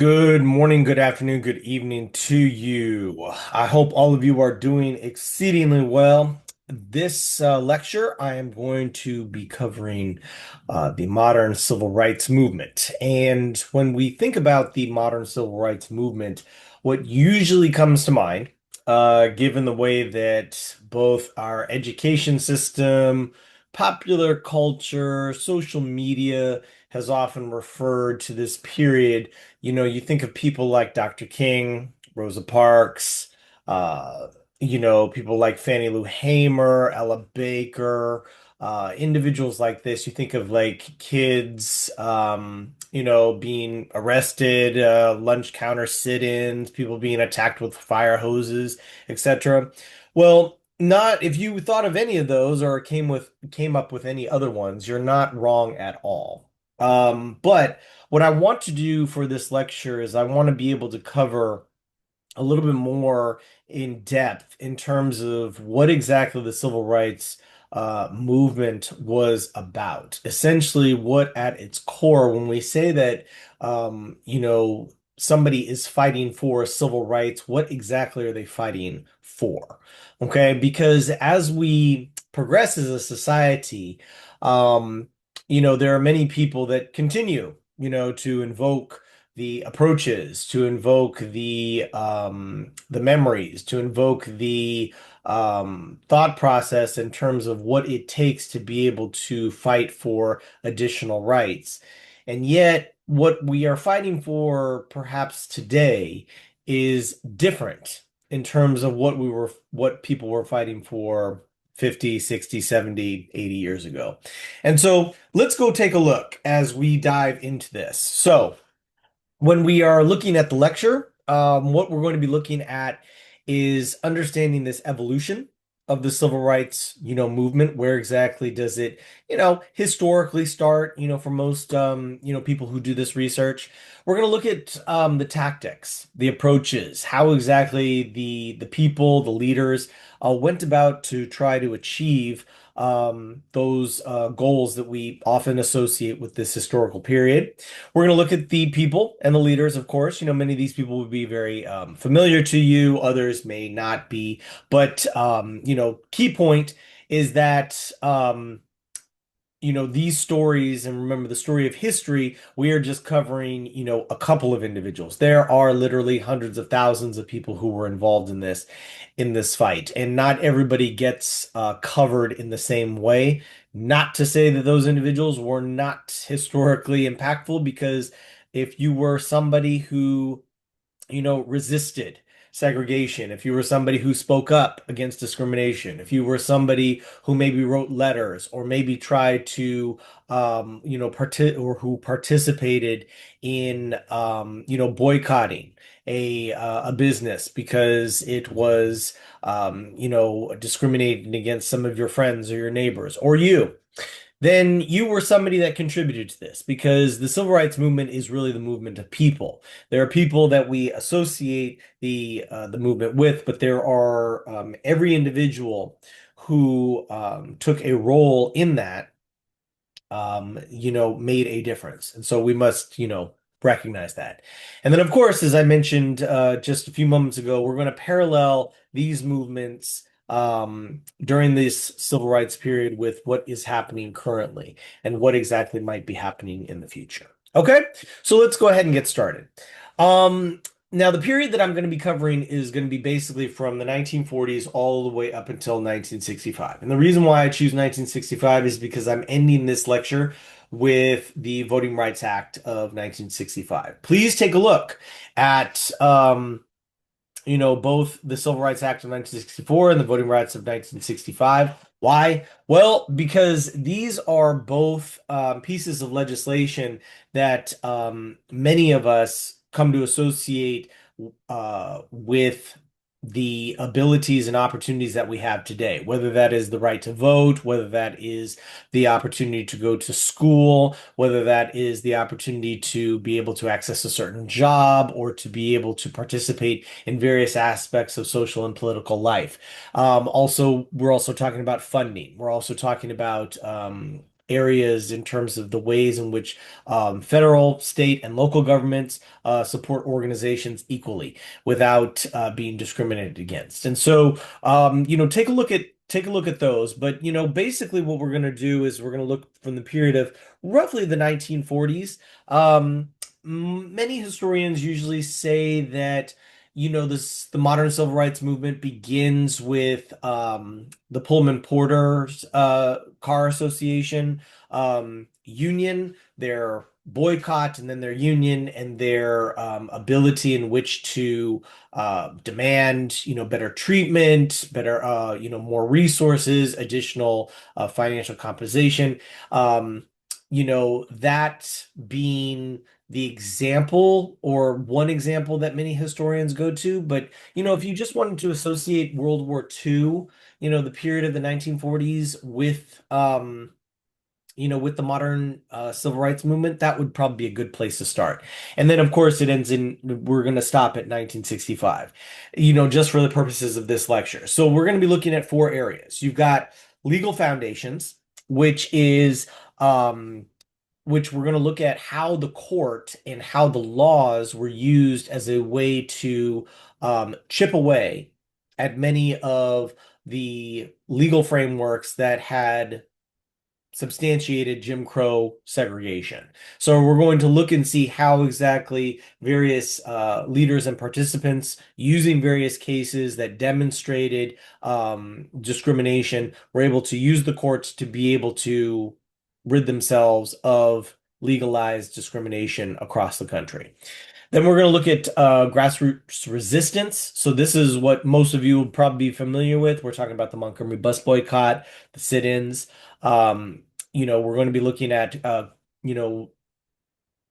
Good morning, good afternoon, good evening to you. I hope all of you are doing exceedingly well. This lecture, I am going to be covering the modern civil rights movement. And when we think about the modern civil rights movement, what usually comes to mind, given the way that both our education system, popular culture, social media has often referred to this period. You think of people like Dr. King, Rosa Parks, uh, people like Fannie Lou Hamer, Ella Baker, individuals like this. You think of like kids, being arrested, lunch counter sit-ins, people being attacked with fire hoses, etc. Well, not if you thought of any of those or came up with any other ones, you're not wrong at all. But what I want to do for this lecture is I want to be able to cover a little bit more in depth in terms of what exactly the civil rights movement was about. Essentially, what at its core, when we say that, somebody is fighting for civil rights, what exactly are they fighting for? Okay, because as we progress as a society, um, there are many people that continue, to invoke the approaches, to invoke the memories, to invoke the thought process in terms of what it takes to be able to fight for additional rights. And yet, what we are fighting for perhaps today is different in terms of what people were fighting for 50, 60, 70, 80 years ago. And so let's go take a look as we dive into this. So, when we are looking at the lecture, what we're going to be looking at is understanding this evolution of the civil rights, movement. Where exactly does it, historically start, for most, people who do this research. We're going to look at the tactics, the approaches, how exactly the people, the leaders, went about to try to achieve those goals that we often associate with this historical period. We're going to look at the people and the leaders, of course. Many of these people would be very familiar to you, others may not be. But, key point is that, these stories, and remember the story of history, we are just covering, a couple of individuals. There are literally hundreds of thousands of people who were involved in this fight, and not everybody gets covered in the same way. Not to say that those individuals were not historically impactful, because if you were somebody who resisted segregation, if you were somebody who spoke up against discrimination, if you were somebody who maybe wrote letters or maybe tried to, or who participated in, boycotting a business because it was, discriminating against some of your friends or your neighbors or you, then you were somebody that contributed to this, because the civil rights movement is really the movement of people. There are people that we associate the movement with, but there are every individual who took a role in that, made a difference. And so we must, recognize that. And then, of course, as I mentioned just a few moments ago, we're going to parallel these movements during this civil rights period with what is happening currently and what exactly might be happening in the future. Okay, so let's go ahead and get started. Um, Now, the period that I'm going to be covering is going to be basically from the 1940s all the way up until 1965. And the reason why I choose 1965 is because I'm ending this lecture with the Voting Rights Act of 1965. Please take a look at, both the Civil Rights Act of 1964 and the Voting Rights of 1965. Why? Well, because these are both pieces of legislation that many of us come to associate with the abilities and opportunities that we have today, whether that is the right to vote, whether that is the opportunity to go to school, whether that is the opportunity to be able to access a certain job or to be able to participate in various aspects of social and political life. Also, we're also talking about funding. We're also talking about areas in terms of the ways in which federal, state, and local governments support organizations equally without being discriminated against. And so, take a look at those. But basically, what we're going to do is we're going to look from the period of roughly the 1940s. Many historians usually say that the modern civil rights movement begins with the Pullman Porters Car Association union, their boycott, and then their union and their ability in which to demand better treatment, better more resources, additional financial compensation. That being the example or one example that many historians go to. But, if you just wanted to associate World War II, the period of the 1940s with the modern civil rights movement, that would probably be a good place to start. And then, of course, we're going to stop at 1965, just for the purposes of this lecture. So we're going to be looking at four areas. You've got legal foundations, which is which we're going to look at how the court and how the laws were used as a way to chip away at many of the legal frameworks that had substantiated Jim Crow segregation. So we're going to look and see how exactly various leaders and participants using various cases that demonstrated discrimination were able to use the courts to be able to rid themselves of legalized discrimination across the country. Then we're going to look at grassroots resistance. So this is what most of you will probably be familiar with. We're talking about the Montgomery bus boycott, the sit-ins. We're going to be looking at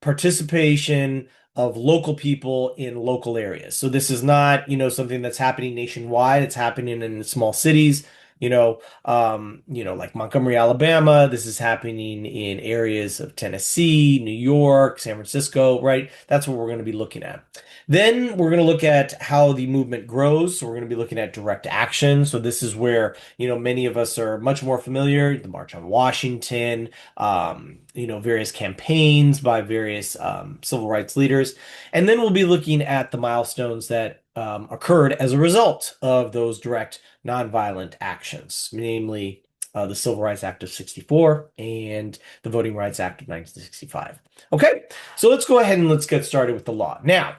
participation of local people in local areas. So this is not, something that's happening nationwide. It's happening in small cities, like Montgomery, Alabama. This is happening in areas of Tennessee, New York, San Francisco, right? That's what we're going to be looking at. Then we're going to look at how the movement grows. So we're going to be looking at direct action. So this is where, many of us are much more familiar. The March on Washington, various campaigns by various civil rights leaders. And then we'll be looking at the milestones that occurred as a result of those direct nonviolent actions, namely the Civil Rights Act of 64 and the Voting Rights Act of 1965. Okay, so let's go ahead and let's get started with the law. Now,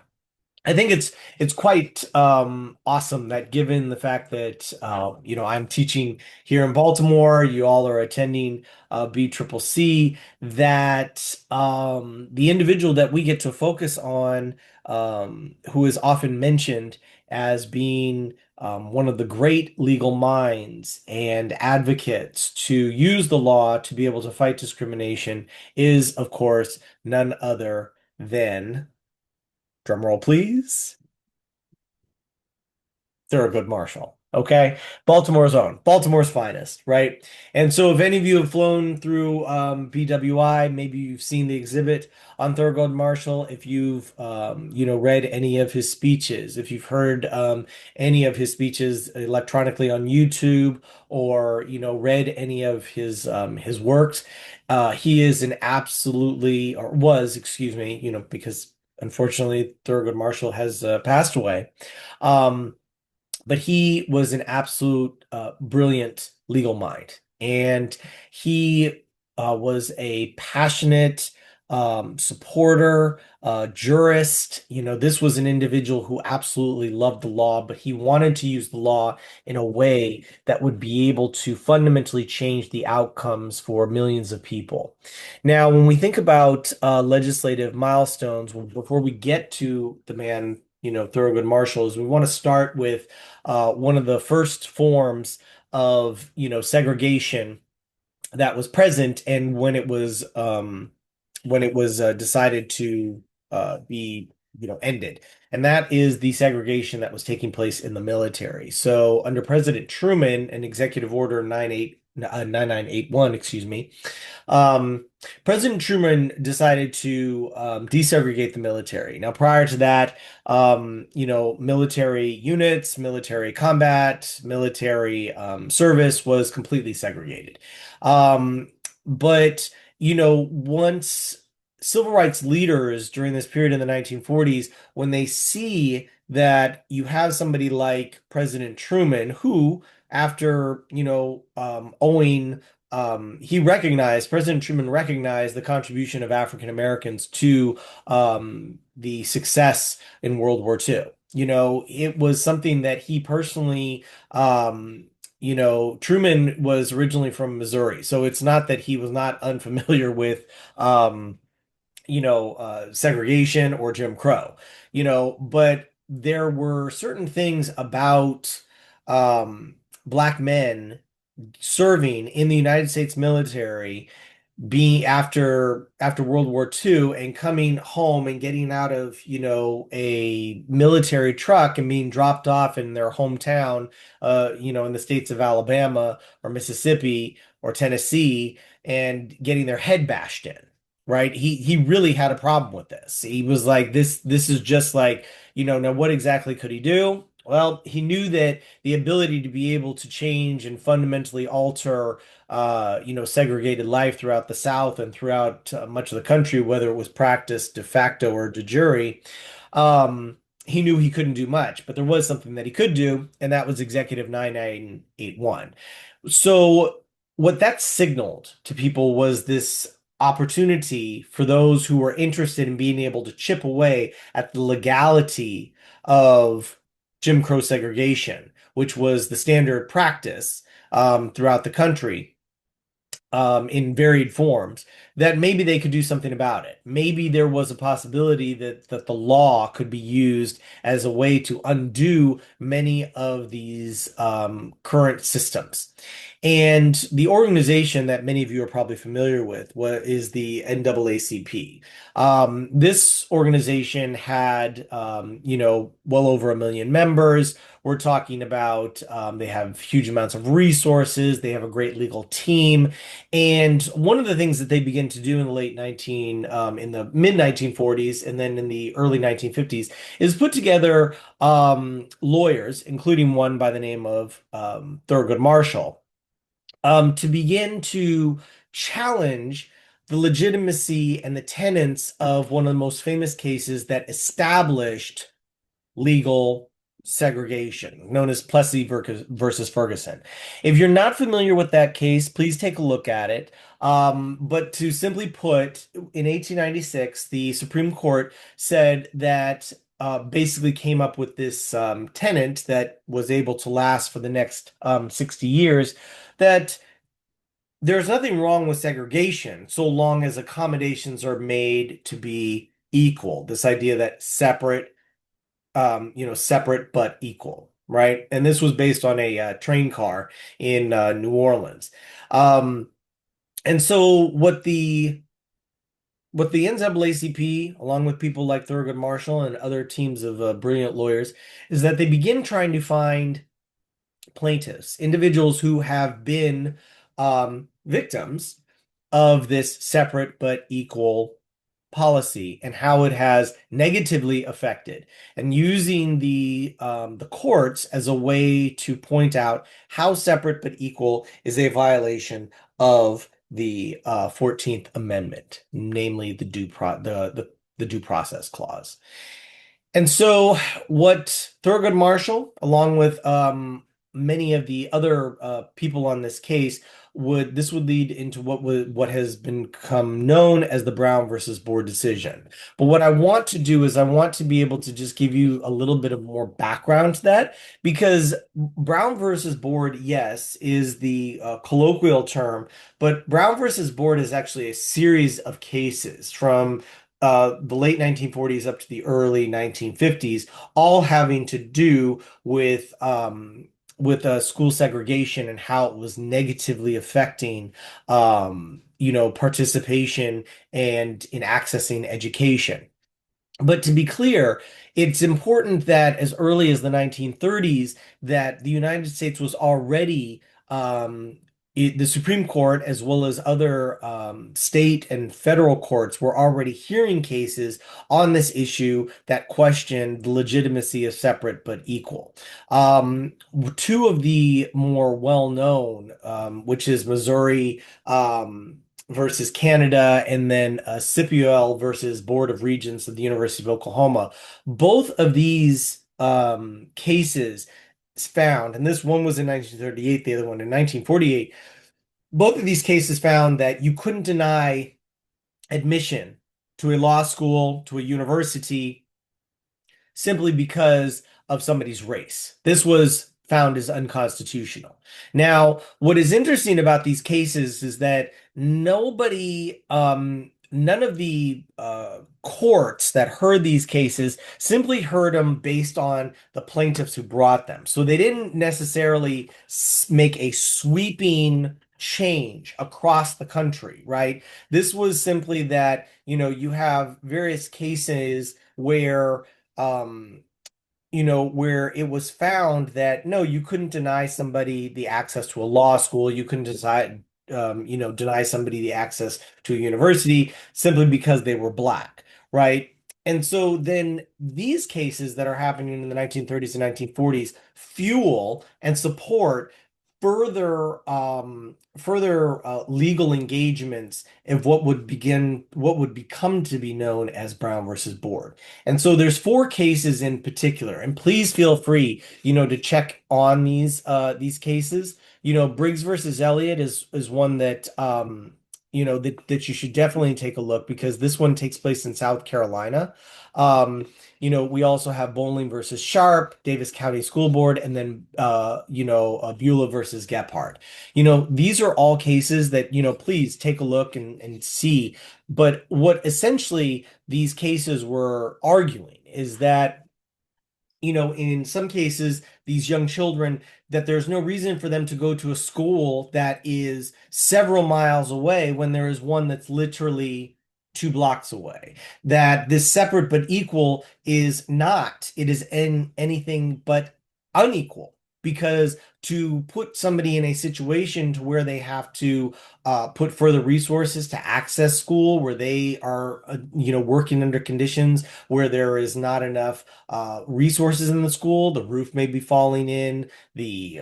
I think it's quite awesome that given the fact that I'm teaching here in Baltimore, you all are attending BCCC, that the individual that we get to focus on, who is often mentioned as being one of the great legal minds and advocates to use the law to be able to fight discrimination, is, of course, none other than, drum roll, please, Thurgood Marshall. Okay, Baltimore's own, Baltimore's finest, right? And so, if any of you have flown through BWI, maybe you've seen the exhibit on Thurgood Marshall. If you've read any of his speeches, if you've heard any of his speeches electronically on YouTube, or read any of his works, he is an absolutely, or was, excuse me, because unfortunately Thurgood Marshall has passed away. But he was an absolute brilliant legal mind. And he was a passionate supporter, jurist. This was an individual who absolutely loved the law, but he wanted to use the law in a way that would be able to fundamentally change the outcomes for millions of people. Now, when we think about legislative milestones, before we get to the man, Thurgood Marshall, is we want to start with one of the first forms of, segregation that was present, and when it was decided to be, ended. And that is the segregation that was taking place in the military. So under President Truman, an Executive Order 9981, excuse me, President Truman decided to desegregate the military. Now, prior to that, military units, military combat, military service was completely segregated. But, once civil rights leaders during this period in the 1940s, when they see that you have somebody like President Truman, who, after, President Truman recognized the contribution of African Americans to the success in World War II. It was something that he personally Truman was originally from Missouri, so it's not that he was not unfamiliar with, segregation or Jim Crow, but there were certain things about black men serving in the United States military being after World War II and coming home and getting out of, a military truck and being dropped off in their hometown, in the states of Alabama or Mississippi or Tennessee and getting their head bashed in. Right? He really had a problem with this. He was like, this is just like, now what exactly could he do? Well, he knew that the ability to be able to change and fundamentally alter segregated life throughout the South and throughout much of the country, whether it was practiced de facto or de jure, he knew he couldn't do much. But there was something that he could do, and that was Executive 9981. So what that signaled to people was this opportunity for those who were interested in being able to chip away at the legality of Jim Crow segregation, which was the standard practice throughout the country in varied forms, that maybe they could do something about it. Maybe there was a possibility that the law could be used as a way to undo many of these current systems. And the organization that many of you are probably familiar with is the NAACP. This organization had, well over 1 million members. We're talking about they have huge amounts of resources. They have a great legal team. And one of the things that they begin to do in the in the mid 1940s and then in the early 1950s is put together lawyers, including one by the name of Thurgood Marshall, to begin to challenge the legitimacy and the tenets of one of the most famous cases that established legal segregation, known as Plessy versus Ferguson. If you're not familiar with that case, please take a look at it. But to simply put, in 1896, the Supreme Court said that basically came up with this tenet that was able to last for the next 60 years, that there's nothing wrong with segregation so long as accommodations are made to be equal. This idea that separate but equal, right? And this was based on a train car in New Orleans. Um, and so what the NAACP, along with people like Thurgood Marshall and other teams of brilliant lawyers, is that they begin trying to find plaintiffs, individuals who have been victims of this separate but equal policy and how it has negatively affected, and using the courts as a way to point out how separate but equal is a violation of the 14th Amendment, namely the due process clause. And so, what Thurgood Marshall, along with many of the other people on this case, would lead into what has become known as the Brown versus Board decision. But what I want to do is I want to be able to just give you a little bit of more background to that, because Brown versus Board, yes, is the colloquial term, but Brown versus Board is actually a series of cases from the late 1940s up to the early 1950s, all having to do with school segregation and how it was negatively affecting participation and in accessing education. But to be clear, it's important that as early as the 1930s, that the United States was already the Supreme Court, as well as other state and federal courts, were already hearing cases on this issue that questioned the legitimacy of separate but equal. Two of the more well-known, which is Missouri versus Canada, and then Scipio versus Board of Regents of the University of Oklahoma. Both of these cases found, and this one was in 1938, the other one in 1948. Both of these cases found that you couldn't deny admission to a law school, to a university, simply because of somebody's race. This was found as unconstitutional. Now, what is interesting about these cases is that none of the courts that heard these cases simply heard them based on the plaintiffs who brought them. So they didn't necessarily make a sweeping change across the country, right? This was simply that, you have various cases where um, where it was found that no, you couldn't deny somebody the access to a law school. You couldn't deny somebody the access to a university simply because they were black, right? And so then these cases that are happening in the 1930s and 1940s fuel and support further legal engagements of what would become to be known as Brown versus Board. And so there's four cases in particular, and please feel free, to check on these cases. Briggs versus Elliott is one that that you should definitely take a look because this one takes place in South Carolina. We also have Bowling versus Sharp, Davis County School Board, and then Beulah versus Gephardt. These are all cases that, please take a look and see. But what essentially these cases were arguing is that, in some cases, these young children, that there's no reason for them to go to a school that is several miles away when there is one that's literally 2 blocks away. That this separate but equal is not, it is in anything but unequal. Because to put somebody in a situation to where they have to put further resources to access school, where they are, working under conditions where there is not enough resources in the school. The roof may be falling in. The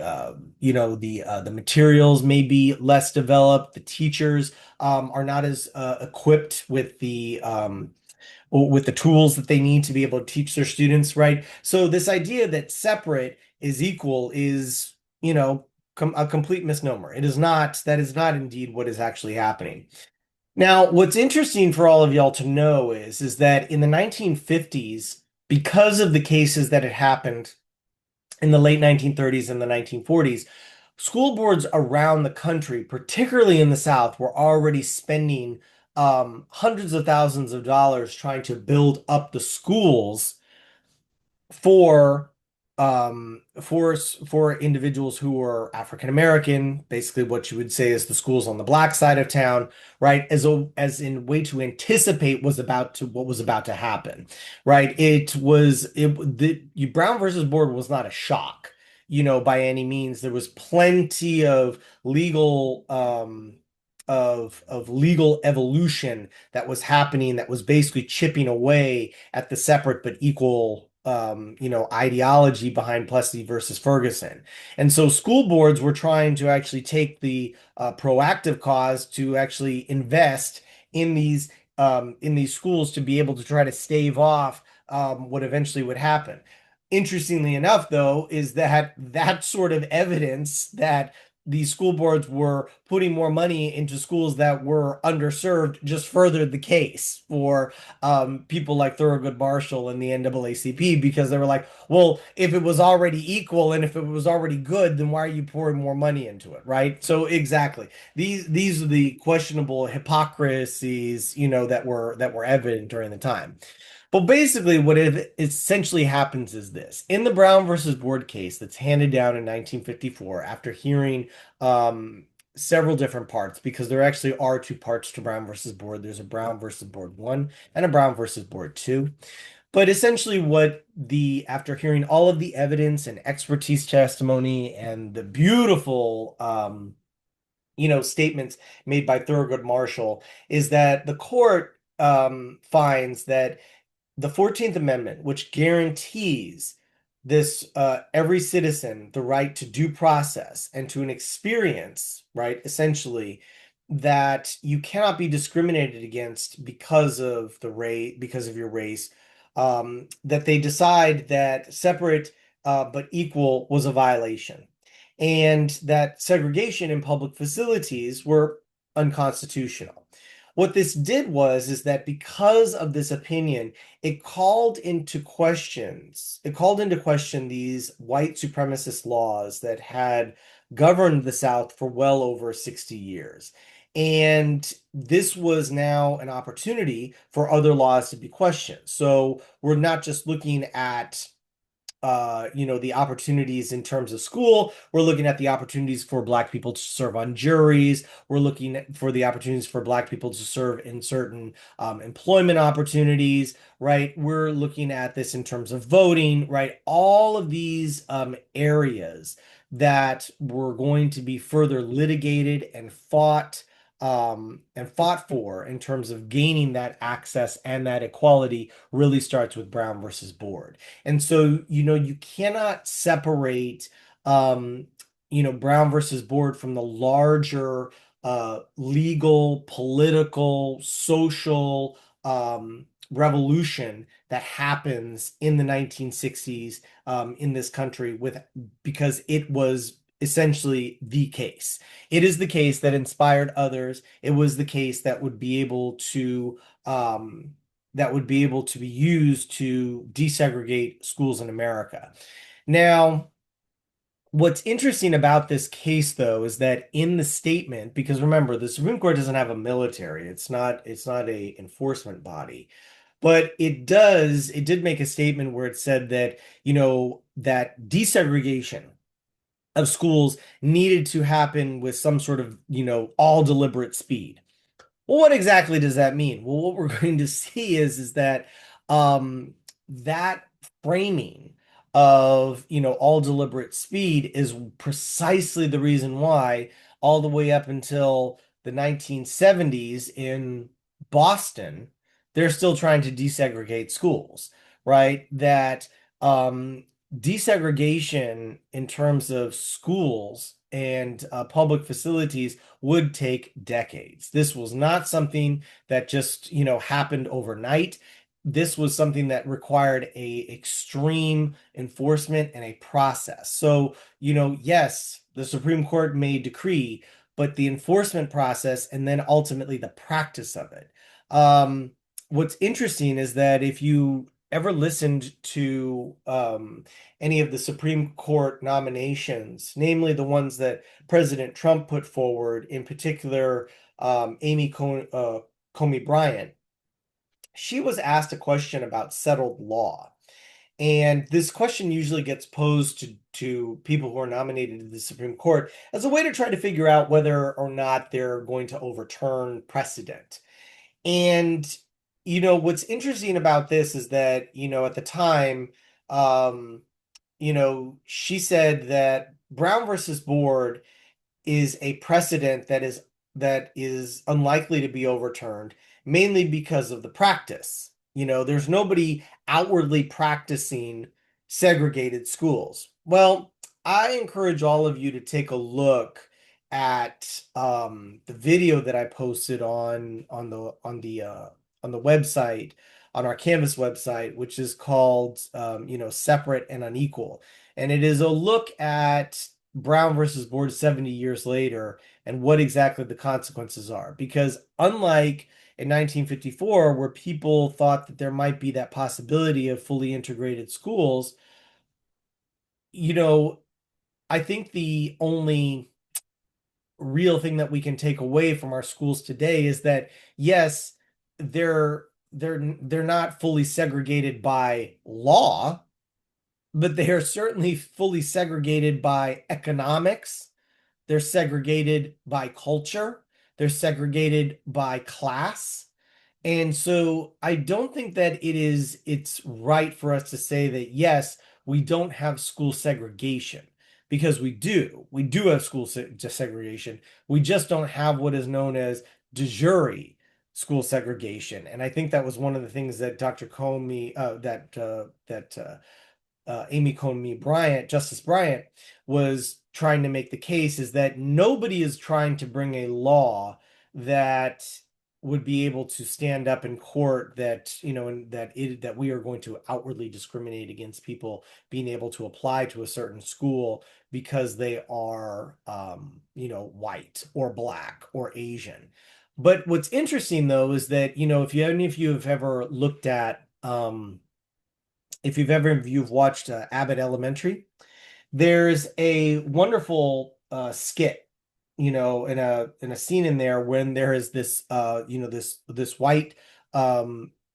materials may be less developed. The teachers are not as equipped with the tools that they need to be able to teach their students, right? So this idea that separate is equal is, a complete misnomer. It is not. That is not indeed what is actually happening. Now, what's interesting for all of y'all to know is that in the 1950s, because of the cases that had happened in the late 1930s and the 1940s, school boards around the country, particularly in the South, were already spending hundreds of thousands of dollars trying to build up the schools for for individuals who are African American, basically what you would say is the schools on the black side of town, right? As in way to anticipate what was about to happen, right? The Brown versus Board was not a shock, by any means. There was plenty of legal legal evolution that was happening, that was basically chipping away at the separate but equal ideology behind Plessy versus Ferguson. And so school boards were trying to actually take the proactive cause to actually invest in these schools to be able to try to stave off what eventually would happen. Interestingly enough, though, is that sort of evidence that these school boards were putting more money into schools that were underserved just furthered the case for people like Thurgood Marshall and the NAACP, because they were like, well, if it was already equal and if it was already good, then why are you pouring more money into it, right? So exactly, these are the questionable hypocrisies, that were evident during the time. But basically, what it essentially happens is this. In the Brown versus Board case that's handed down in 1954, after hearing several different parts, because there actually are two parts to Brown versus Board. There's a Brown versus Board 1 and a Brown versus Board 2. But essentially, after hearing all of the evidence and expertise testimony and the beautiful, statements made by Thurgood Marshall, is that the court finds that the 14th Amendment, which guarantees this every citizen the right to due process and to an experience, right, essentially, that you cannot be discriminated against because of the race, because of your race, that they decide that separate but equal was a violation, and that segregation in public facilities were unconstitutional. What this did was is that because of this opinion, it called into question these white supremacist laws that had governed the South for well over 60 years. And this was now an opportunity for other laws to be questioned. So we're not just looking at the opportunities in terms of school. We're looking at the opportunities for Black people to serve on juries. We're looking for the opportunities for Black people to serve in certain employment opportunities, right? We're looking at this in terms of voting, right? All of these areas that were going to be further litigated and fought for in terms of gaining that access and that equality really starts with Brown versus Board. And so, you cannot separate, Brown versus Board from the larger legal, political, social revolution that happens in the 1960s in this country because it was essentially the case. It is the case that inspired others. It was the case that would be able to be used to desegregate schools in America. Now, what's interesting about this case, though, is that in the statement, because remember, the Supreme Court doesn't have a military, it's not a enforcement body, but it did make a statement where it said that, that desegregation of schools needed to happen with some sort of, all deliberate speed. Well, what exactly does that mean? Well, what we're going to see is that that framing of, all deliberate speed is precisely the reason why all the way up until the 1970s in Boston, they're still trying to desegregate schools, right? That um, desegregation in terms of schools and public facilities would take decades. This was not something that just, happened overnight. This was something that required a extreme enforcement and a process. So, yes, the Supreme Court may decree, but the enforcement process and then ultimately the practice of it. What's interesting is that if you ever listened to any of the Supreme Court nominations, namely the ones that President Trump put forward, in particular, Comey Bryant, she was asked a question about settled law. And this question usually gets posed to people who are nominated to the Supreme Court as a way to try to figure out whether or not they're going to overturn precedent. And, what's interesting about this is that, at the time, um, she said that Brown versus Board is a precedent that is unlikely to be overturned, mainly because of the practice. There's nobody outwardly practicing segregated schools. Well, I encourage all of you to take a look at the video that I posted on the website, on our Canvas website, which is called Separate and Unequal. And it is a look at Brown versus Board 70 years later and what exactly the consequences are. Because unlike in 1954, where people thought that there might be that possibility of fully integrated schools, you know, I think the only real thing that we can take away from our schools today is that yes, they're not fully segregated by law, but they are certainly fully segregated by economics. They're segregated by culture. They're segregated by class. And so I don't think that it's right for us to say that yes, we don't have school segregation because we do. We do have segregation. We just don't have what is known as de jure school segregation. And I think that was one of the things that Dr. Comey, Amy Coney Bryant, Justice Bryant, was trying to make the case is that nobody is trying to bring a law that would be able to stand up in court that, and that we are going to outwardly discriminate against people being able to apply to a certain school because they are, white or black or Asian. But what's interesting though is that, if any of you have ever looked at, if you've watched Abbott Elementary, there's a wonderful skit, in a scene in there when there is this this white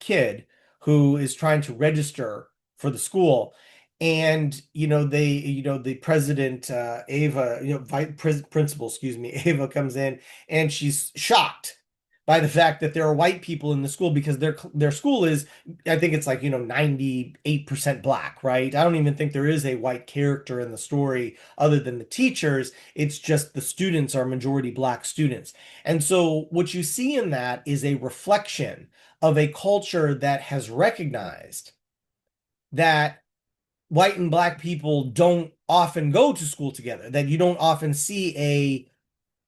kid who is trying to register for the school. And the president, Ava, principal, excuse me, Ava comes in and she's shocked by the fact that there are white people in the school because their school is, I think it's like, 98% black, right? I don't even think there is a white character in the story other than the teachers. It's just the students are majority black students. And so what you see in that is a reflection of a culture that has recognized that white and black people don't often go to school together, that you don't often see a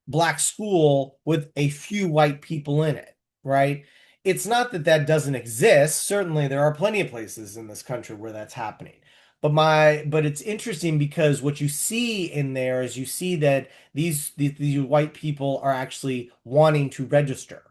black school with a few white people in it, right? It's not that that doesn't exist. Certainly, there are plenty of places in this country where that's happening. But it's interesting because what you see in there is you see that these white people are actually wanting to register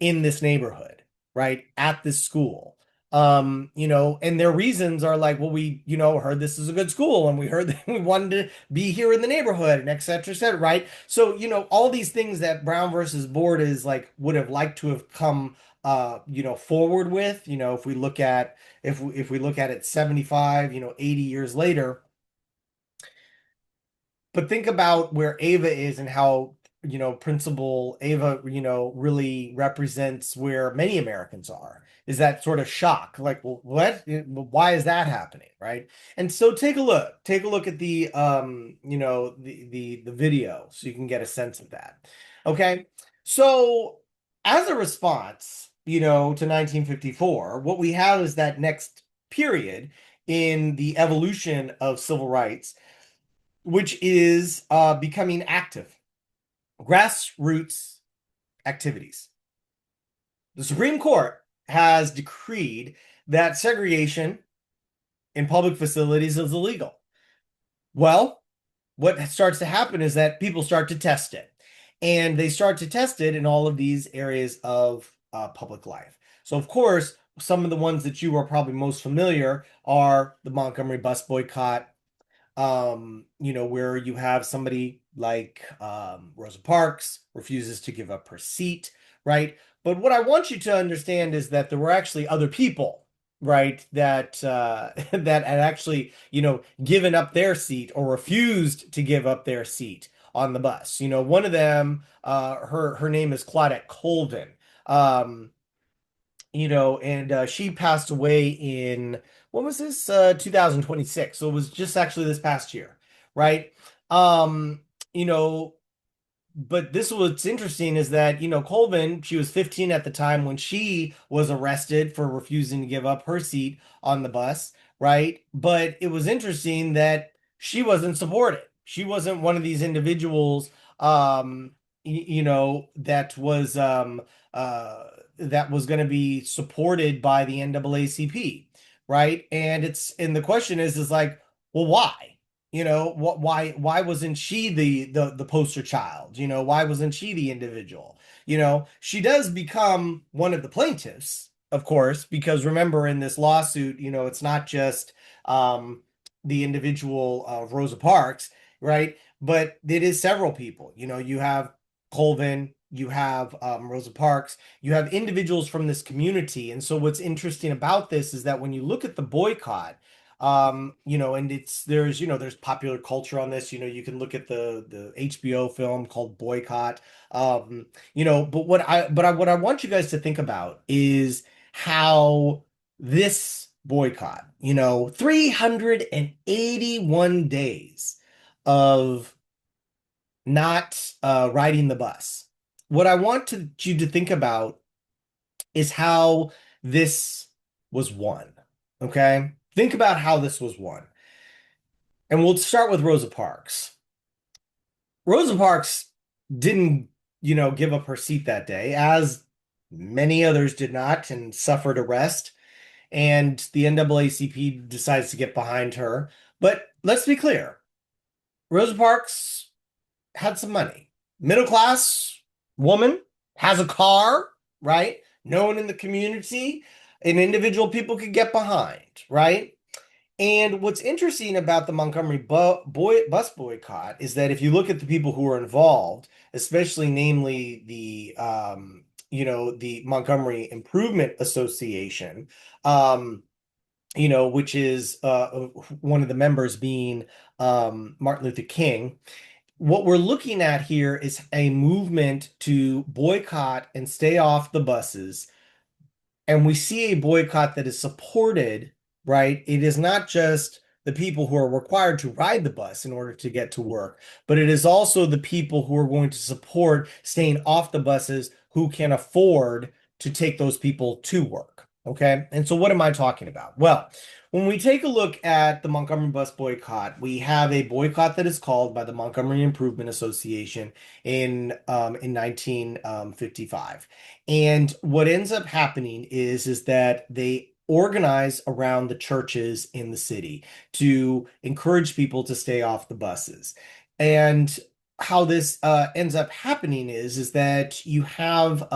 in this neighborhood, right? At this school. And their reasons are like, well, we, heard this is a good school and we heard that we wanted to be here in the neighborhood and et cetera, right? So, all these things that Brown versus Board is like would have liked to have come forward with, if we look at if we look at it 75, 80 years later. But think about where Ava is and how, Principal Ava, really represents where many Americans are. Is that sort of shock? Like, well, what? Why is that happening? Right? And so take a look. Take a look at the the video so you can get a sense of that. Okay. So as a response, to 1954, what we have is that next period in the evolution of civil rights, which is becoming active, grassroots activities. The Supreme Court has decreed that segregation in public facilities is illegal. Well, what starts to happen is that people start to test it, and they start to test it in all of these areas of public life. So, of course, some of the ones that you are probably most familiar are the Montgomery bus boycott, where you have somebody like Rosa Parks refuses to give up her seat, right? But what I want you to understand is that there were actually other people, right, that that had actually, given up their seat or refused to give up their seat on the bus. One of them, her name is Claudette Colvin. Um, and she passed away in, what was this? 2026. So it was just actually this past year, right? Um, you know, but this what's interesting is that, Colvin, she was 15 at the time when she was arrested for refusing to give up her seat on the bus, right? But it was interesting that she wasn't supported. She wasn't one of these individuals, uh, that was going to be supported by the NAACP, right? And the question is like, well, why? Why wasn't she the poster child? Why wasn't she the individual? She does become one of the plaintiffs, of course, because remember in this lawsuit, it's not just the individual Rosa Parks, right? But it is several people. You have Colvin, you have Rosa Parks, you have individuals from this community. And so what's interesting about this is that when you look at the boycott, and there's popular culture on this. You can look at the HBO film called Boycott. But what I want you guys to think about is how this boycott, 381 days of not riding the bus. What I want you to think about is how this was won. Okay? Think about how this was won. And we'll start with Rosa Parks. Rosa Parks didn't, give up her seat that day, as many others did not and suffered arrest. And the NAACP decides to get behind her. But let's be clear, Rosa Parks had some money. Middle class woman, has a car, right? Known in the community, an individual people could get behind, right? And what's interesting about the Montgomery bus boycott is that if you look at the people who were involved, especially namely the Montgomery Improvement Association, um, which is one of the members being Martin Luther King. What we're looking at here is a movement to boycott and stay off the buses, and we see a boycott that is supported, right? It is not just the people who are required to ride the bus in order to get to work, but it is also the people who are going to support staying off the buses who can afford to take those people to work. Okay. And so what am I talking about? Well, when we take a look at the Montgomery bus boycott, we have a boycott that is called by the Montgomery Improvement Association in 1955. And what ends up happening is that they organize around the churches in the city to encourage people to stay off the buses. And how this ends up happening is that you have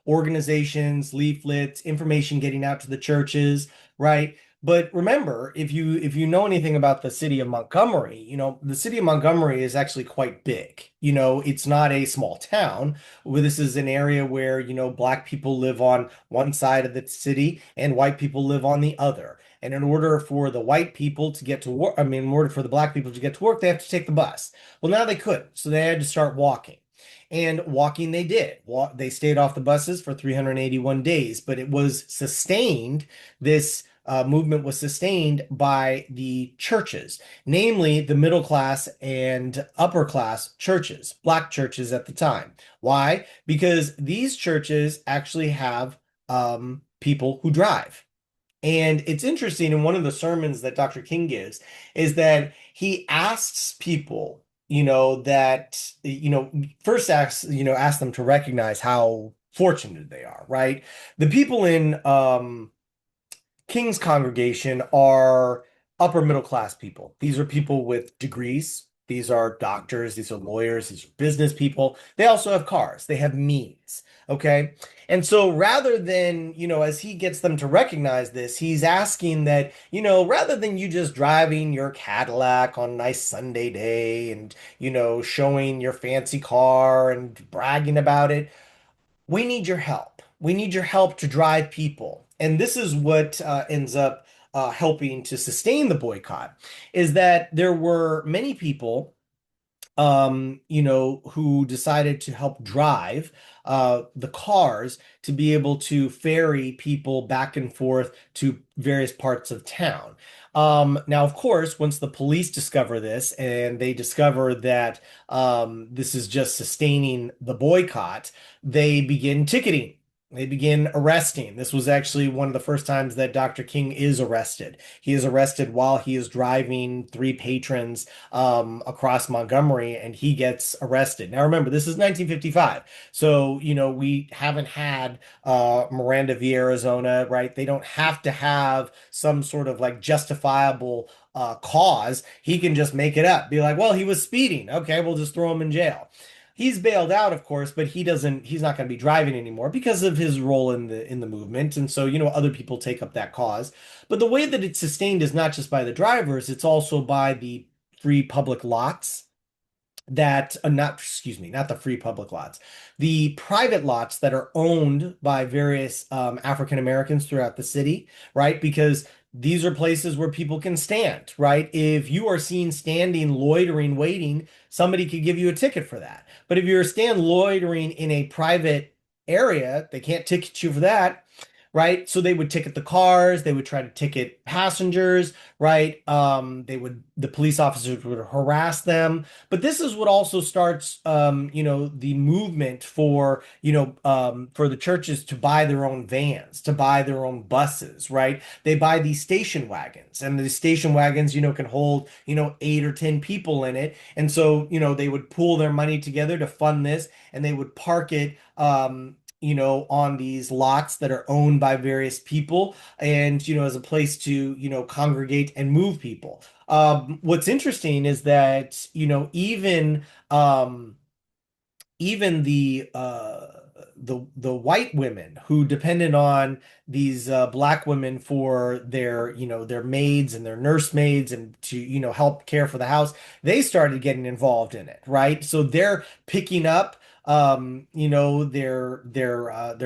organizations, leaflets, information getting out to the churches, right? But remember, if you know anything about the city of Montgomery, the city of Montgomery is actually quite big. It's not a small town. Where This is an area where, black people live on one side of the city and white people live on the other. And in order for the white people to get to work, I mean, in order for the black people to get to work, they have to take the bus. Well, now they couldn't, so they had to start walking. And walking they did. They stayed off the buses for 381 days, but it was sustained. This movement was sustained by the churches, namely the middle class and upper class churches, black churches at the time. Why? Because these churches actually have people who drive. And it's interesting in one of the sermons that Dr. King gives is that he asks people, first asks them to recognize how fortunate they are, right? The people in King's congregation are upper middle class people. These are people with degrees. These are doctors. These are lawyers. These are business people. They also have cars. They have means. Okay. And so rather than, as he gets them to recognize this, he's asking that, rather than you just driving your Cadillac on a nice Sunday day and, showing your fancy car and bragging about it, we need your help. We need your help to drive people. And this is what ends up helping to sustain the boycott, is that there were many people who decided to help drive the cars to be able to ferry people back and forth to various parts of town. Now, of course, once the police discover this and they discover that this is just sustaining the boycott, they begin ticketing. They begin arresting. This was actually one of the first times that Dr. King is arrested. He is arrested while he is driving three patrons across Montgomery, and he gets arrested. Now, remember, this is 1955. So, we haven't had Miranda v. Arizona, right? They don't have to have some sort of like justifiable cause. He can just make it up. Be like, well, he was speeding. Okay, we'll just throw him in jail. He's bailed out, of course, but he's not going to be driving anymore because of his role in the movement. And so, other people take up that cause. But the way that it's sustained is not just by the drivers, it's also by the free public lots that not excuse me, not the free public lots, the private lots that are owned by various African Americans throughout the city, right? Because these are places where people can stand, right? If you are seen standing, loitering, waiting, somebody could give you a ticket for that. But if you're stand loitering in a private area, they can't ticket you for that. right? So they would ticket the cars, they would try to ticket passengers, right? The police officers would harass them. But this is what also starts, the movement for, for the churches to buy their own vans, to buy their own buses, right? They buy these station wagons, and the station wagons, can hold, 8 or 10 people in it. And so, they would pool their money together to fund this, and they would park it, on these lots that are owned by various people, and, as a place to, congregate and move people. What's interesting is that, even the white women who depended on these black women for their their maids and their nursemaids, and to help care for the house, they started getting involved in it, right? So they're picking up their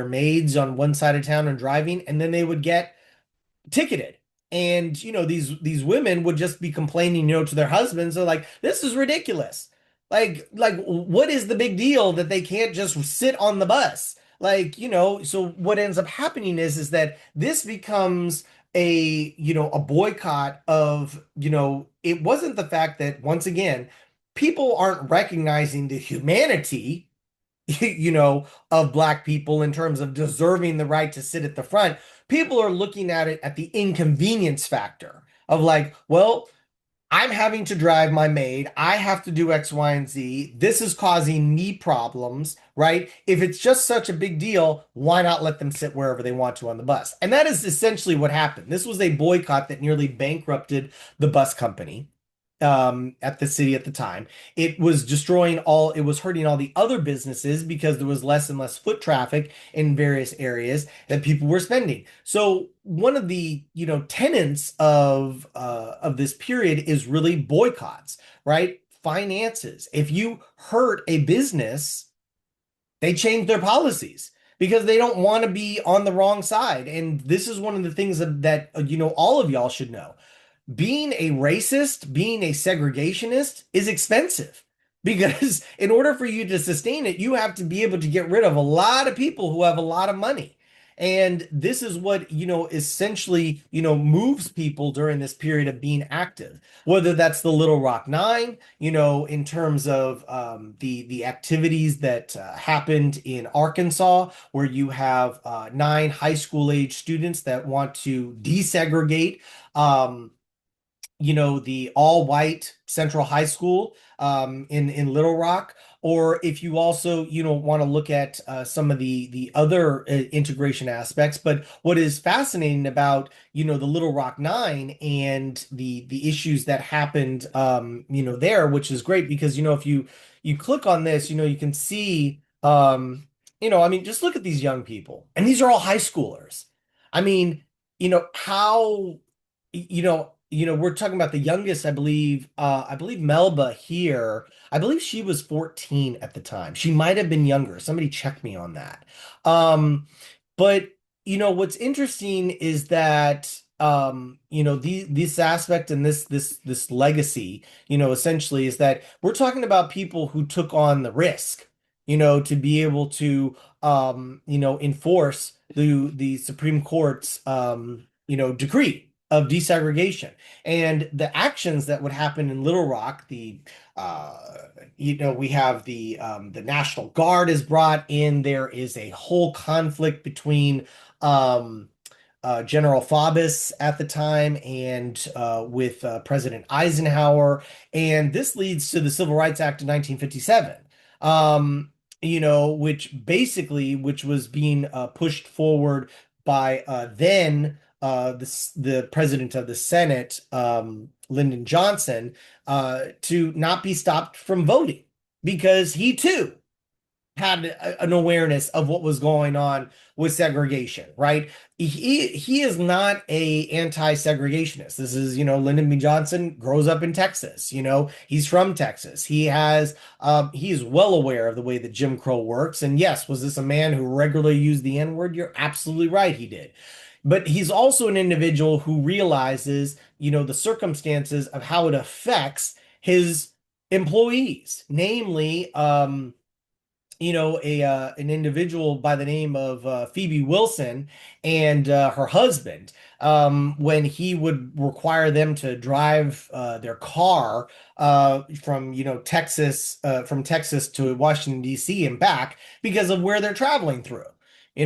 maids on one side of town and driving, and then they would get ticketed. And these women would just be complaining, to their husbands. They're like, this is ridiculous. Like what is the big deal that they can't just sit on the bus? Like, so what ends up happening is that this becomes a boycott of, it wasn't the fact that, once again, people aren't recognizing the humanity of black people in terms of deserving the right to sit at the front. People are looking at it at the inconvenience factor of, like, well, I'm having to drive my maid. I have to do X, Y, and Z. This is causing me problems, right? If it's just such a big deal, why not let them sit wherever they want to on the bus? And that is essentially what happened. This was a boycott that nearly bankrupted the bus company at the city at the time. It was hurting all the other businesses because there was less and less foot traffic in various areas that people were spending. So one of the, tenets of this period is really boycotts, right? Finances. If you hurt a business, they change their policies because they don't want to be on the wrong side. And this is one of the things that all of y'all should know. Being a racist, being a segregationist is expensive, because in order for you to sustain it, you have to be able to get rid of a lot of people who have a lot of money. And this is what, essentially, moves people during this period of being active, whether that's the Little Rock Nine, in terms of the activities that happened in Arkansas, where you have 9 high school age students that want to desegregate. The all white Central High School in Little Rock. Or if you also, want to look at some of the other integration aspects. But what is fascinating about, the Little Rock Nine and the issues that happened, there, which is great because, if you click on this, you can see, I mean, just look at these young people, and these are all high schoolers. I mean, how, we're talking about the youngest, I believe Melba here, I believe she was 14 at the time. She might have been younger. Somebody check me on that. Um, but what's interesting is that this aspect and this legacy, essentially is that we're talking about people who took on the risk, to be able to enforce the Supreme Court's decree of desegregation, and the actions that would happen in Little Rock. Uh we have the National Guard is brought in. There is a whole conflict between um General Faubus at the time and with President Eisenhower, and this leads to the Civil Rights Act of 1957. Which was being pushed forward by the president of the Senate, Lyndon Johnson, to not be stopped from voting, because he too had an awareness of what was going on with segregation, right? He is not a anti-segregationist. This is, Lyndon B. Johnson grows up in Texas. He's from Texas. He is well aware of the way that Jim Crow works. And yes, was this a man who regularly used the N-word? You're absolutely right, he did. But he's also an individual who realizes, the circumstances of how it affects his employees, namely, an individual by the name of Phoebe Wilson and her husband, when he would require them to drive their car from from Texas to Washington D.C. and back because of where they're traveling through. They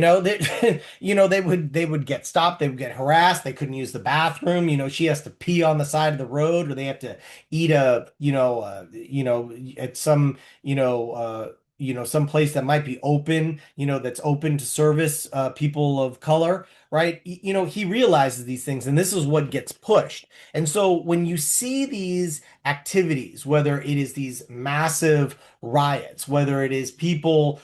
would get stopped, they would get harassed, they couldn't use the bathroom. She has to pee on the side of the road, or they have to eat at some some place that might be open, that's open to service people of color, right? He realizes these things, and this is what gets pushed. And so when you see these activities, whether it is these massive riots, whether it is people,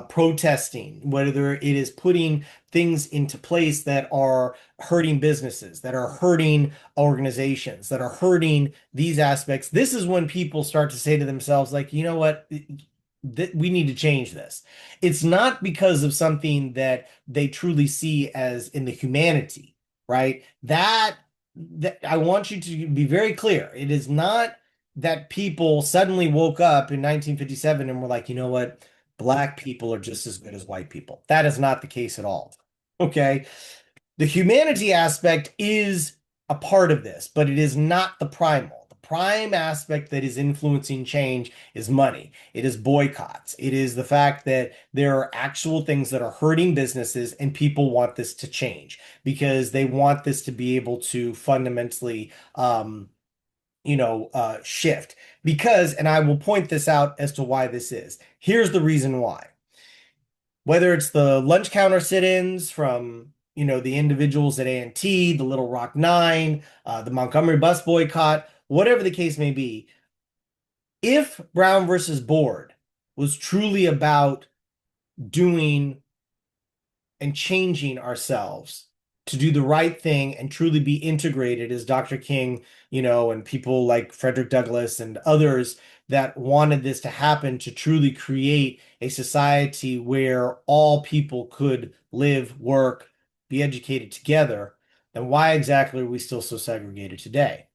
protesting, whether it is putting things into place that are hurting businesses, that are hurting organizations, that are hurting these aspects, this is when people start to say to themselves, like, you know what? We need to change this. It's not because of something that they truly see as in the humanity, right? That I want you to be very clear. It is not that people suddenly woke up in 1957 and were like, you know what? Black people are just as good as white people. That is not the case at all. Okay. The humanity aspect is a part of this, but it is not the primal. The prime aspect that is influencing change is money. It is boycotts. It is the fact that there are actual things that are hurting businesses, and people want this to change because they want this to be able to fundamentally, shift. Because, and I will point this out as to why this is. Here's the reason why. Whether it's the lunch counter sit-ins from, the individuals at A&T, the Little Rock Nine, the Montgomery bus boycott, whatever the case may be, if Brown versus Board was truly about doing and changing ourselves to do the right thing and truly be integrated, as Dr. King, and people like Frederick Douglass and others that wanted this to happen, to truly create a society where all people could live, work, be educated together, then why exactly are we still so segregated today?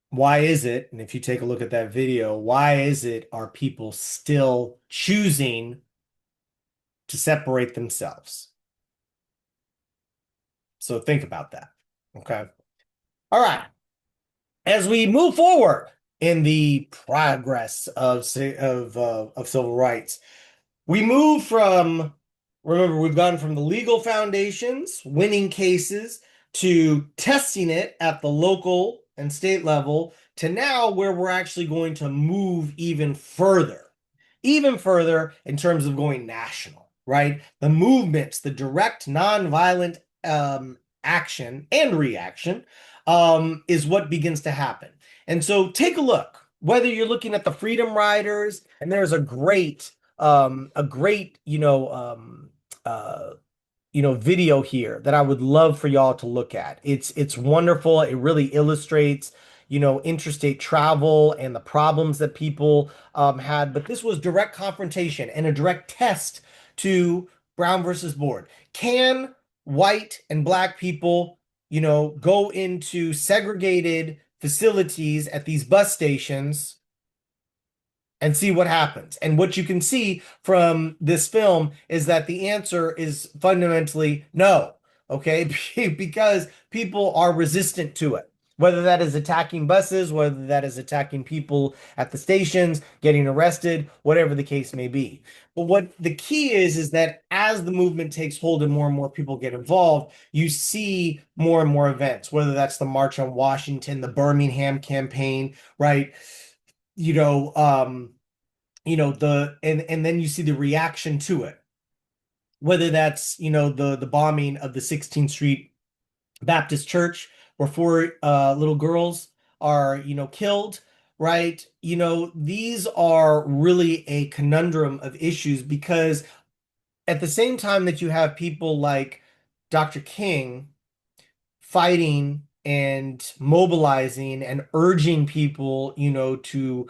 Why is it, and if you take a look at that video, why is it are people still choosing to separate themselves? So think about that. Okay. All right. As we move forward in the progress of civil rights, we move from, remember, we've gone from the legal foundations, winning cases, to testing it at the local and state level, to now where we're actually going to move even further in terms of going national, right? The movements, the direct nonviolent action and reaction is what begins to happen. And so take a look, whether you're looking at the Freedom Riders, and there's a great, video here that I would love for y'all to look at. It's wonderful. It really illustrates, interstate travel and the problems that people had. But this was direct confrontation and a direct test to Brown versus Board. Can white and black people, go into segregated facilities at these bus stations and see what happens? And what you can see from this film is that the answer is fundamentally no, okay? Because people are resistant to it. Whether that is attacking buses, whether that is attacking people at the stations, getting arrested, whatever the case may be. But what the key is that as the movement takes hold and more people get involved, you see more and more events, whether that's the March on Washington, the Birmingham campaign, right? you know, um, and then you see the reaction to it, whether that's, the bombing of the 16th Street Baptist Church, where four little girls are, killed, right? These are really a conundrum of issues, because at the same time that you have people like Dr. King fighting and mobilizing and urging people, to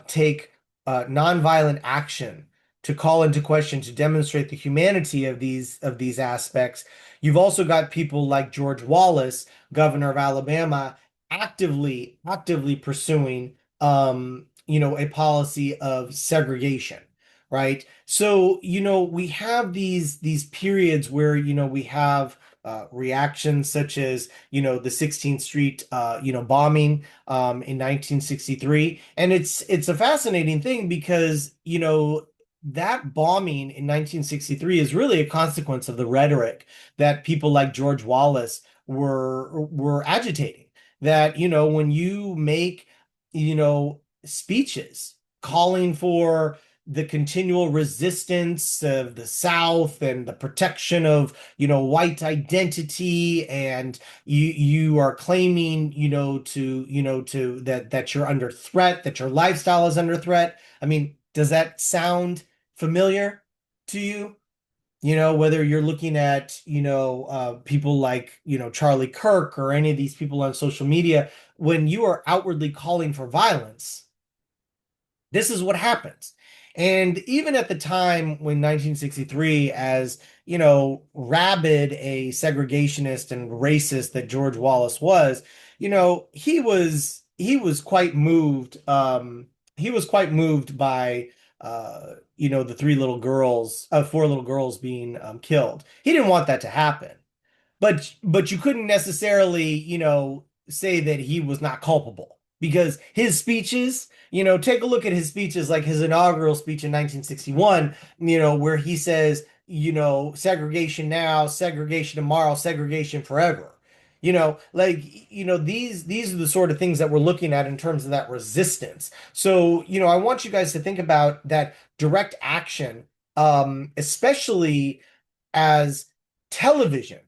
take nonviolent action, to call into question, to demonstrate the humanity of these aspects. You've also got people like George Wallace, governor of Alabama, actively pursuing a policy of segregation, right? So, we have these periods where, we have reactions such as, the 16th Street, bombing in 1963. And it's a fascinating thing because, that bombing in 1963 is really a consequence of the rhetoric that people like George Wallace were agitating. That, when you make, speeches calling for the continual resistance of the South and the protection of, white identity, and you are claiming, to that you're under threat, that your lifestyle is under threat. I mean, does that sound familiar to you? Whether you're looking at, people like, Charlie Kirk or any of these people on social media, when you are outwardly calling for violence, this is what happens. And even at the time when 1963, as rabid a segregationist and racist that George Wallace was, he was quite moved. He was quite moved by the four little girls being killed. He didn't want that to happen. But you couldn't necessarily, say that he was not culpable because his speeches, take a look at his speeches, like his inaugural speech in 1961, where he says, segregation now, segregation tomorrow, segregation forever. These are the sort of things that we're looking at in terms of that resistance. So, I want you guys to think about that direct action, especially as television,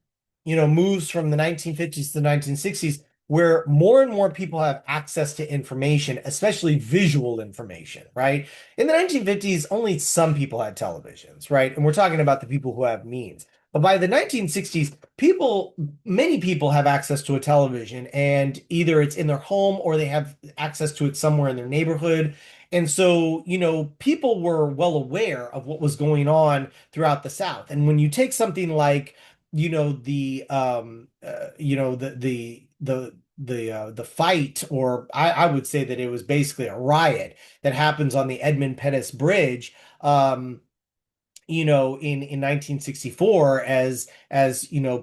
moves from the 1950s to the 1960s, where more and more people have access to information, especially visual information, right? In the 1950s, only some people had televisions, right? And we're talking about the people who have means. But by the 1960s, many people have access to a television, and either it's in their home or they have access to it somewhere in their neighborhood. And so, people were well aware of what was going on throughout the South. And when you take something like, the fight, or I would say that it was basically a riot that happens on the Edmund Pettus Bridge, in 1964, as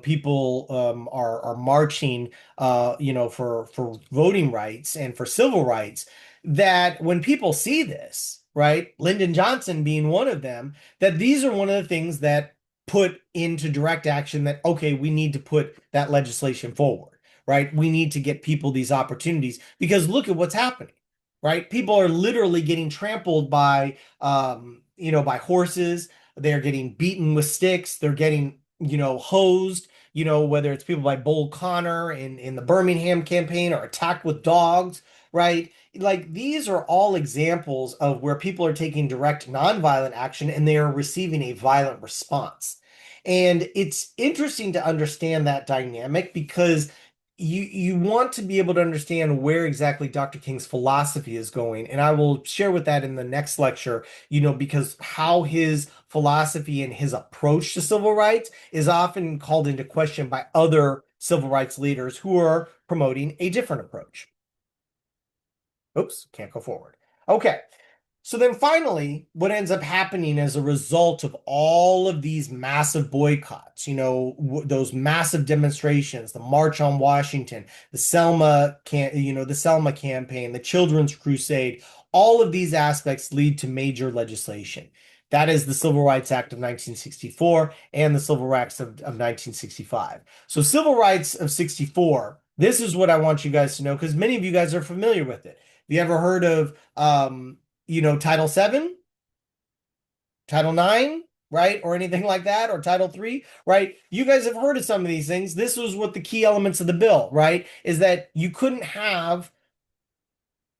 people are marching, for voting rights and for civil rights, that when people see this, right, Lyndon Johnson being one of them, that these are one of the things that put into direct action that, okay, we need to put that legislation forward, right? We need to get people these opportunities because look at what's happening, right? People are literally getting trampled by horses. They're getting beaten with sticks. They're getting, hosed, whether it's people like Bull Connor in the Birmingham campaign, or attacked with dogs, right? Like these are all examples of where people are taking direct nonviolent action and they are receiving a violent response. And it's interesting to understand that dynamic because you want to be able to understand where exactly Dr. King's philosophy is going. And I will share with that in the next lecture, because how his philosophy and his approach to civil rights is often called into question by other civil rights leaders who are promoting a different approach. Oops, can't go forward. Okay. So then finally, what ends up happening as a result of all of these massive boycotts, those massive demonstrations, the March on Washington, the Selma campaign, the Children's Crusade, all of these aspects lead to major legislation. That is the Civil Rights Act of 1964 and the Civil Rights of 1965. So Civil Rights of 64, this is what I want you guys to know because many of you guys are familiar with it. Have you ever heard of Title VII, Title IX, right? Or anything like that, or Title III, right? You guys have heard of some of these things. This was what the key elements of the bill, right? Is that you couldn't have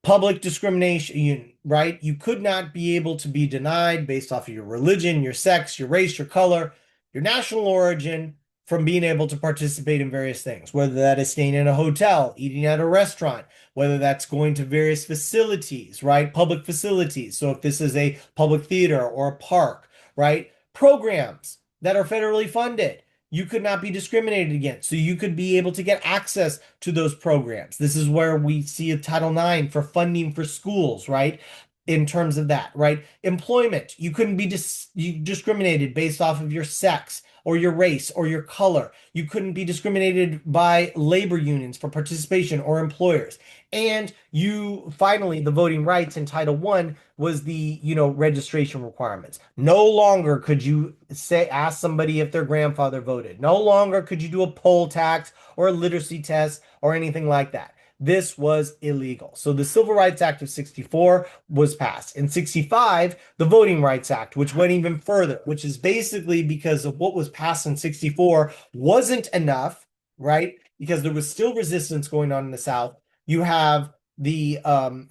public discrimination, right? You could not be able to be denied based off of your religion, your sex, your race, your color, your national origin from being able to participate in various things, whether that is staying in a hotel, eating at a restaurant, whether that's going to various facilities, right? Public facilities. So if this is a public theater or a park, right? Programs that are federally funded. you could not be discriminated against. So you could be able to get access to those programs. This is where we see a Title IX for funding for schools, right? In terms of that, right? Employment, you couldn't be discriminated based off of your sex or your race or your color. You couldn't be discriminated by labor unions for participation or employers. And you finally, the voting rights in Title I was the, registration requirements. No longer could you ask somebody if their grandfather voted. No longer could you do a poll tax or a literacy test or anything like that. This was illegal. So the Civil Rights Act of 64 was passed. In 65, the Voting Rights Act, which went even further, which is basically because of what was passed in 64 wasn't enough, right? Because there was still resistance going on in the South. You have the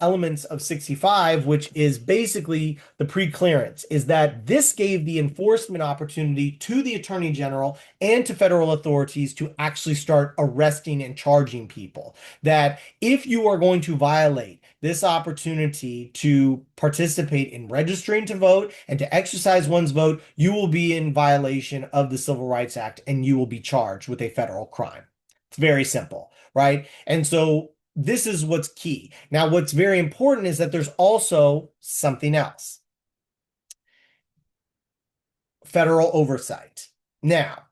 elements of 65, which is basically the pre-clearance, is that this gave the enforcement opportunity to the Attorney General and to federal authorities to actually start arresting and charging people. That if you are going to violate this opportunity to participate in registering to vote and to exercise one's vote, you will be in violation of the Civil Rights Act and you will be charged with a federal crime. It's very simple, right? And so this is what's key. Now, what's very important is that there's also something else. Federal oversight. Now,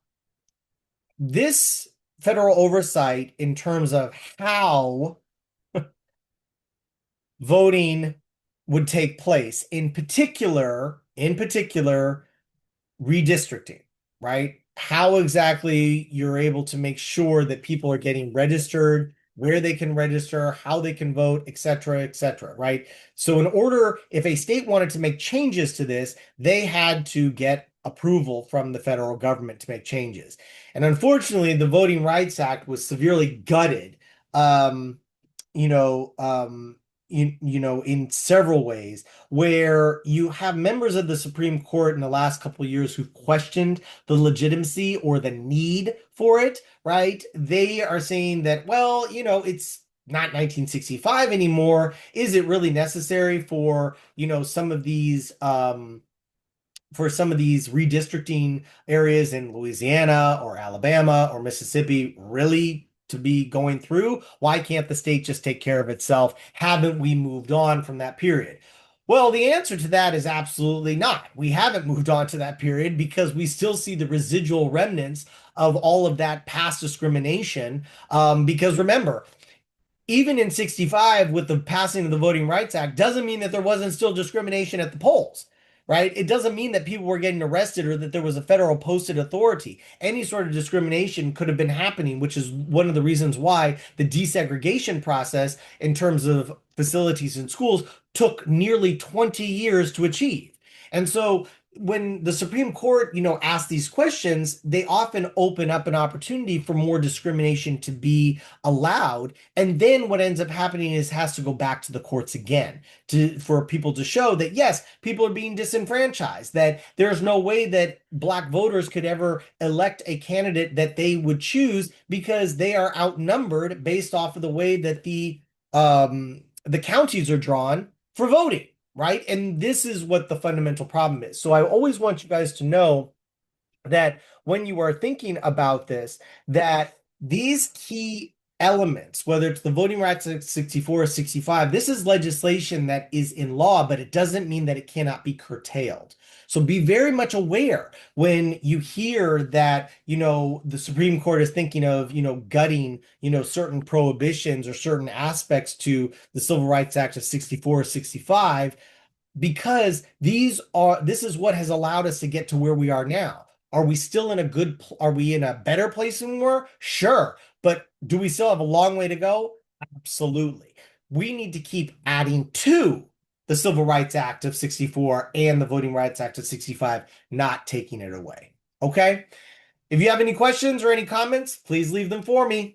this federal oversight in terms of how voting would take place, in particular, redistricting, right? How exactly you're able to make sure that people are getting registered, where they can register, how they can vote, et cetera, right? So in order, if a state wanted to make changes to this, they had to get approval from the federal government to make changes. And unfortunately, the Voting Rights Act was severely gutted, um, you know, um, in several ways, where you have members of the Supreme Court in the last couple of years who've questioned the legitimacy or the need for it, right? They are saying that, well, it's not 1965 anymore. Is it really necessary for, some of these redistricting areas in Louisiana or Alabama or Mississippi really to be going through? Why can't the state just take care of itself? Haven't we moved on from that period? Well, the answer to that is absolutely not. We haven't moved on to that period because we still see the residual remnants of all of that past discrimination. Because remember, even in 65, with the passing of the Voting Rights Act, doesn't mean that there wasn't still discrimination at the polls, right? It doesn't mean that people were getting arrested or that there was a federal posted authority. Any sort of discrimination could have been happening, which is one of the reasons why the desegregation process in terms of facilities and schools took nearly 20 years to achieve. And so when the Supreme Court, asks these questions, they often open up an opportunity for more discrimination to be allowed. And then what ends up happening is has to go back to the courts again for people to show that, yes, people are being disenfranchised, that there's no way that Black voters could ever elect a candidate that they would choose because they are outnumbered based off of the way that the counties are drawn for voting, right? And this is what the fundamental problem is. So I always want you guys to know that when you are thinking about this, that these key elements, whether it's the Voting Rights Act 64 or 65, this is legislation that is in law, but it doesn't mean that it cannot be curtailed. So be very much aware when you hear that, the Supreme Court is thinking of, gutting, certain prohibitions or certain aspects to the Civil Rights Act of 64 or 65, because this is what has allowed us to get to where we are now. Are we still are we in a better place than we were? Sure. But do we still have a long way to go? Absolutely. We need to keep adding to the Civil Rights Act of 64 and the Voting Rights Act of 65, not taking it away. Okay? If you have any questions or any comments, please leave them for me.